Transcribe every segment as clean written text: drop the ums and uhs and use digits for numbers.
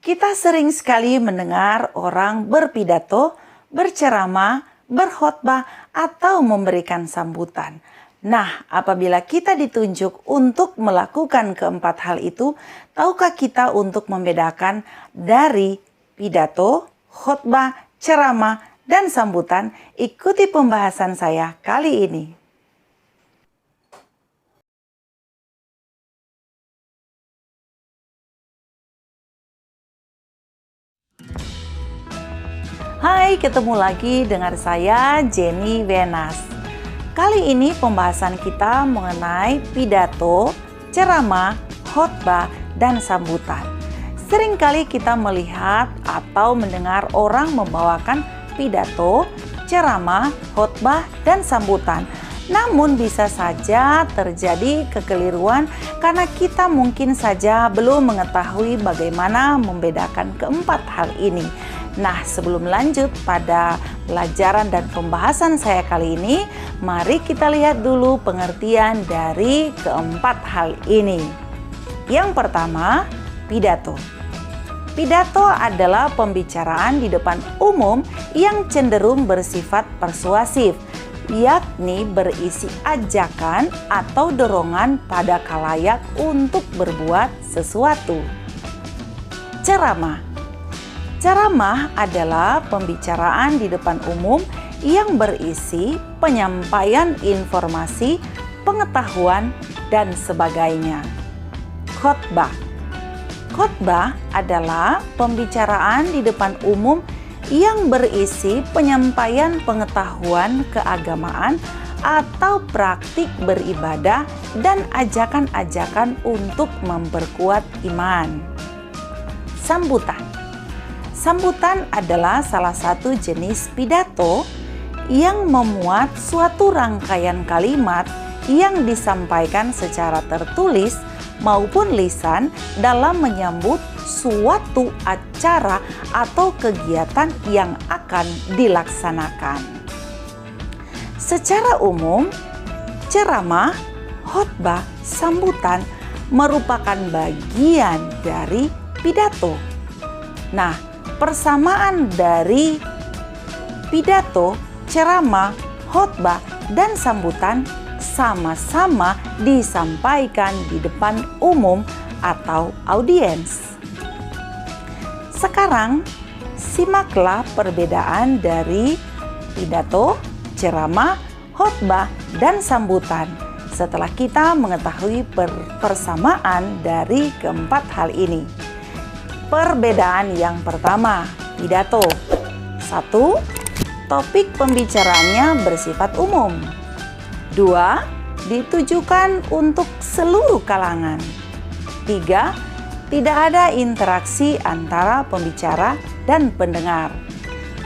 Kita sering sekali mendengar orang berpidato, berceramah, berkhotbah, atau memberikan sambutan. Nah, apabila kita ditunjuk untuk melakukan keempat hal itu, tahukah kita untuk membedakan dari pidato, khotbah, ceramah, dan sambutan? Ikuti pembahasan saya kali ini. Hai, ketemu lagi dengan saya Jenny Wenas. Kali ini pembahasan kita mengenai pidato, ceramah, khotbah, dan sambutan. Seringkali kita melihat atau mendengar orang membawakan pidato, ceramah, khotbah, dan sambutan. Namun bisa saja terjadi kekeliruan karena kita mungkin saja belum mengetahui bagaimana membedakan keempat hal ini. Nah, sebelum lanjut pada pelajaran dan pembahasan saya kali ini, mari kita lihat dulu pengertian dari keempat hal ini. Yang pertama, pidato. Pidato adalah pembicaraan di depan umum yang cenderung bersifat persuasif, yakni berisi ajakan atau dorongan pada khalayak untuk berbuat sesuatu. Ceramah. Ceramah adalah pembicaraan di depan umum yang berisi penyampaian informasi, pengetahuan, dan sebagainya. Khotbah. Khotbah adalah pembicaraan di depan umum yang berisi penyampaian pengetahuan keagamaan atau praktik beribadah dan ajakan-ajakan untuk memperkuat iman. Sambutan. Sambutan adalah salah satu jenis pidato yang memuat suatu rangkaian kalimat yang disampaikan secara tertulis maupun lisan dalam menyambut suatu acara atau kegiatan yang akan dilaksanakan. Secara umum, ceramah, khotbah, sambutan merupakan bagian dari pidato. Nah, persamaan dari pidato, ceramah, khotbah, dan sambutan sama-sama disampaikan di depan umum atau audiens. Sekarang, simaklah perbedaan dari pidato, ceramah, khotbah, dan sambutan setelah kita mengetahui persamaan dari keempat hal ini. Perbedaan yang pertama, pidato. 1. Topik pembicaraannya bersifat umum. 2. Ditujukan untuk seluruh kalangan. 3. Tidak ada interaksi antara pembicara dan pendengar.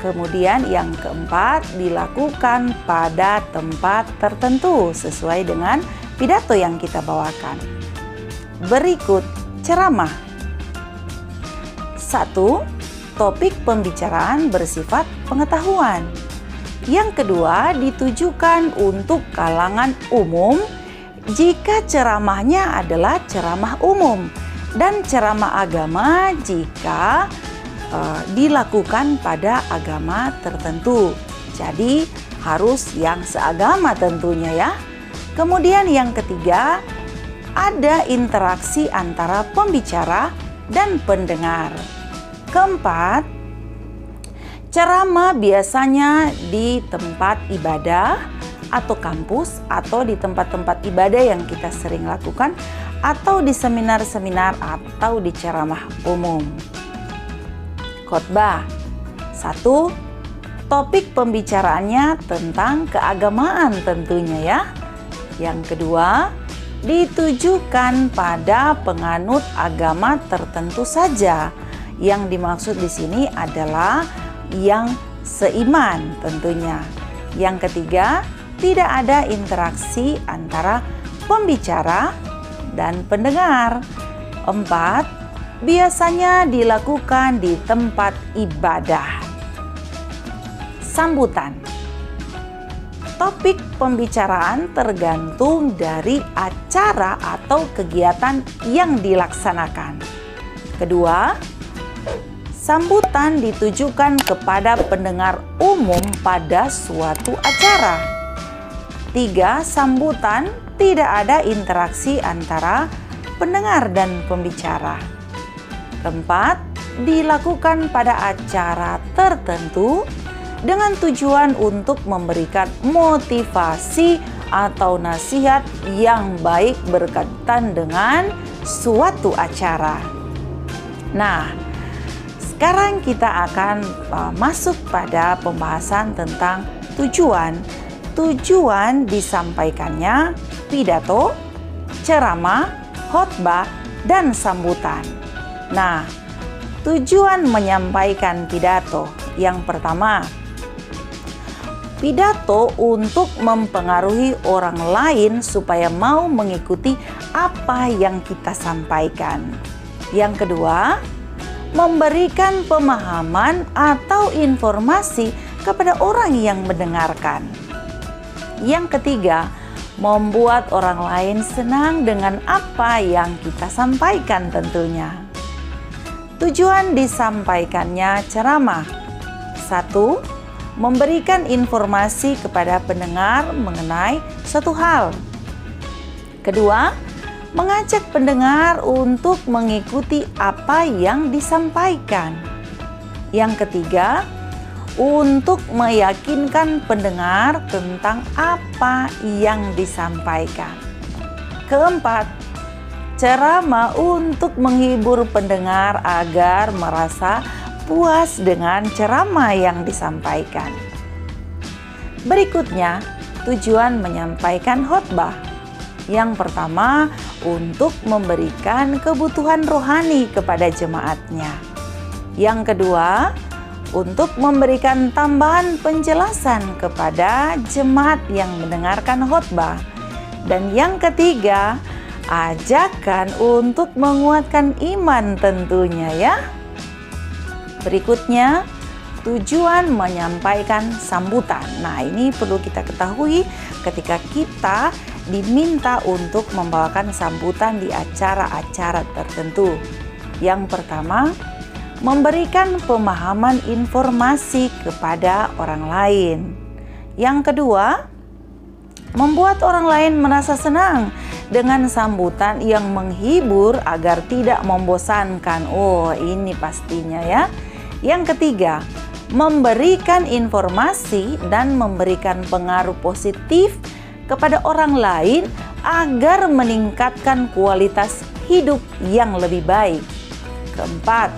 Kemudian yang keempat, dilakukan pada tempat tertentu sesuai dengan pidato yang kita bawakan. Berikut ceramah. 1. Topik pembicaraan bersifat pengetahuan. Yang kedua, ditujukan untuk kalangan umum jika ceramahnya adalah ceramah umum, dan ceramah agama jika dilakukan pada agama tertentu. Jadi harus yang seagama tentunya ya. Kemudian yang ketiga, ada interaksi antara pembicara dan pendengar. Keempat, ceramah biasanya di tempat ibadah atau kampus atau di tempat-tempat ibadah yang kita sering lakukan atau di seminar-seminar atau di ceramah umum. Khotbah. 1. Topik pembicaraannya tentang keagamaan tentunya ya. Yang kedua, ditujukan pada penganut agama tertentu saja. Yang dimaksud di sini adalah yang seiman tentunya. Yang ketiga, tidak ada interaksi antara pembicara dan pendengar. 4. Biasanya dilakukan di tempat ibadah. Sambutan. Topik pembicaraan tergantung dari acara atau kegiatan yang dilaksanakan. Kedua, Sambutan ditujukan kepada pendengar umum pada suatu acara. 3. Sambutan tidak ada interaksi antara pendengar dan pembicara. 4. Dilakukan pada acara tertentu dengan tujuan untuk memberikan motivasi atau nasihat yang baik berkaitan dengan suatu acara. Nah, sekarang kita akan masuk pada pembahasan tentang tujuan. Tujuan disampaikannya pidato, ceramah, khotbah, dan sambutan. Nah, tujuan menyampaikan pidato yang pertama, pidato untuk mempengaruhi orang lain supaya mau mengikuti apa yang kita sampaikan. Yang kedua, memberikan pemahaman atau informasi kepada orang yang mendengarkan. Yang ketiga, membuat orang lain senang dengan apa yang kita sampaikan tentunya. Tujuan disampaikannya ceramah. 1. Memberikan informasi kepada pendengar mengenai suatu hal. Kedua, mengajak pendengar untuk mengikuti apa yang disampaikan. Yang ketiga, untuk meyakinkan pendengar tentang apa yang disampaikan. Keempat, ceramah untuk menghibur pendengar agar merasa puas dengan ceramah yang disampaikan. Berikutnya, tujuan menyampaikan khotbah. Yang pertama, untuk memberikan kebutuhan rohani kepada jemaatnya. Yang kedua, untuk memberikan tambahan penjelasan kepada jemaat yang mendengarkan khotbah. Dan yang ketiga, ajakan untuk menguatkan iman tentunya ya. Berikutnya, tujuan menyampaikan sambutan. Nah, ini perlu kita ketahui ketika kita diminta untuk membawakan sambutan di acara-acara tertentu. Yang pertama, memberikan pemahaman informasi kepada orang lain. Yang kedua, membuat orang lain merasa senang dengan sambutan yang menghibur agar tidak membosankan. Oh, ini pastinya ya. Yang ketiga, memberikan informasi dan memberikan pengaruh positif kepada orang lain agar meningkatkan kualitas hidup yang lebih baik. Keempat,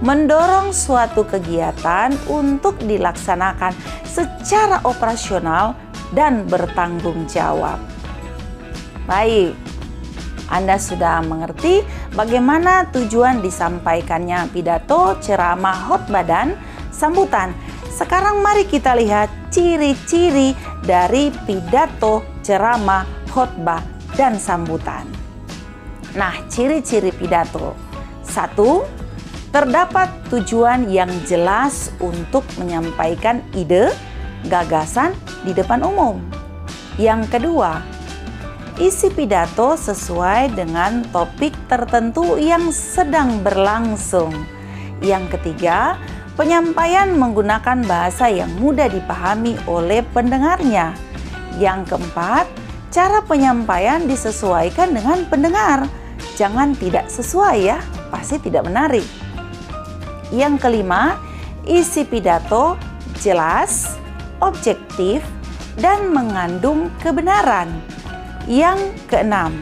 mendorong suatu kegiatan untuk dilaksanakan secara operasional dan bertanggung jawab. Baik, Anda sudah mengerti bagaimana tujuan disampaikannya pidato, ceramah, khotbah, dan sambutan. Sekarang mari kita lihat ciri-ciri dari pidato, ceramah, khotbah, dan sambutan. Nah, ciri-ciri pidato. 1. Terdapat tujuan yang jelas untuk menyampaikan ide, gagasan di depan umum. Yang kedua, isi pidato sesuai dengan topik tertentu yang sedang berlangsung. Yang ketiga, penyampaian menggunakan bahasa yang mudah dipahami oleh pendengarnya. Yang keempat, cara penyampaian disesuaikan dengan pendengar. Jangan tidak sesuai ya, pasti tidak menarik. Yang kelima, isi pidato jelas, objektif, dan mengandung kebenaran. Yang keenam,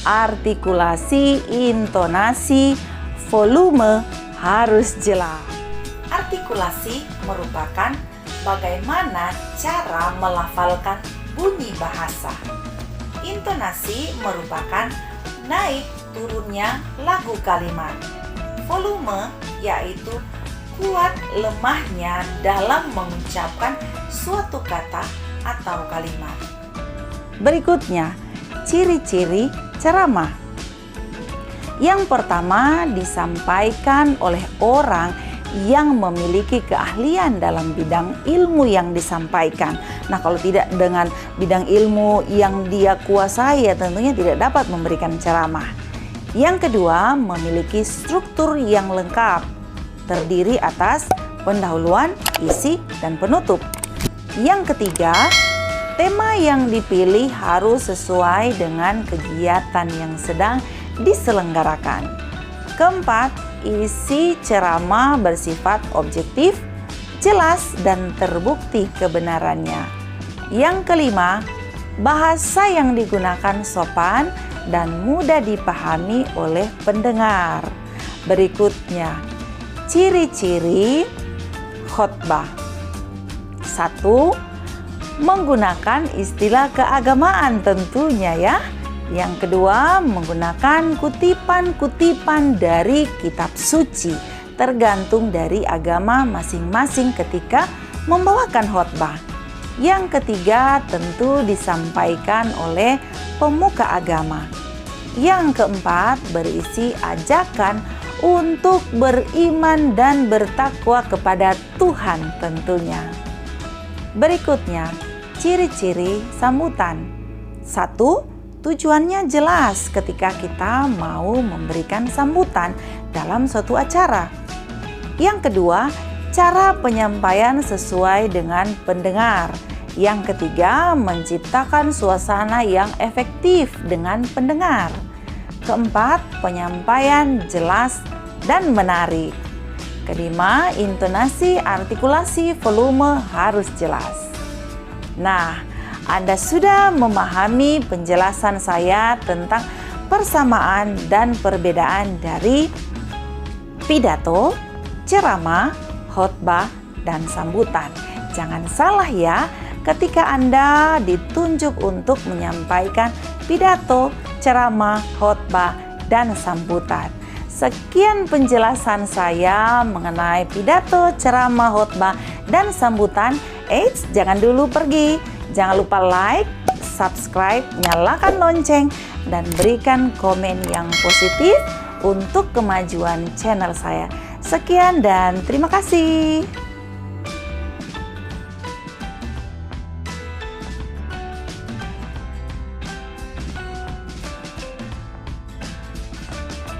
artikulasi, intonasi, volume harus jelas. Artikulasi merupakan bagaimana cara melafalkan bunyi bahasa. Intonasi merupakan naik turunnya lagu kalimat. Volume yaitu kuat lemahnya dalam mengucapkan suatu kata atau kalimat. Berikutnya, ciri-ciri ceramah. Yang pertama disampaikan oleh orang yang memiliki keahlian dalam bidang ilmu yang disampaikan. Nah, kalau tidak dengan bidang ilmu yang dia kuasai, ya tentunya tidak dapat memberikan ceramah. Yang kedua, memiliki struktur yang lengkap. terdiri atas pendahuluan, isi, dan penutup. Yang ketiga, tema yang dipilih harus sesuai dengan kegiatan yang sedang diselenggarakan. Keempat, isi ceramah bersifat objektif, jelas, dan terbukti kebenarannya. Yang kelima, bahasa yang digunakan sopan dan mudah dipahami oleh pendengar. Berikutnya, ciri-ciri khotbah. 1. Menggunakan istilah keagamaan tentunya ya. Yang kedua, menggunakan kutipan-kutipan dari kitab suci, tergantung dari agama masing-masing ketika membawakan khotbah. Yang ketiga, tentu disampaikan oleh pemuka agama. Yang keempat, berisi ajakan untuk beriman dan bertakwa kepada Tuhan tentunya. Berikutnya, ciri-ciri sambutan. 1. Tujuannya jelas ketika kita mau memberikan sambutan dalam suatu acara. Yang kedua, cara penyampaian sesuai dengan pendengar. Yang ketiga, menciptakan suasana yang efektif dengan pendengar. Keempat, penyampaian jelas dan menarik. Kelima, intonasi, artikulasi, volume harus jelas. Nah, Anda sudah memahami penjelasan saya tentang persamaan dan perbedaan dari pidato, ceramah, khotbah, dan sambutan. Jangan salah ya, ketika Anda ditunjuk untuk menyampaikan pidato, ceramah, khotbah, dan sambutan. Sekian penjelasan saya mengenai pidato, ceramah, khotbah, dan sambutan. Eits, jangan dulu pergi. Jangan lupa like, subscribe, nyalakan lonceng, dan berikan komen yang positif untuk kemajuan channel saya. Sekian dan terima kasih.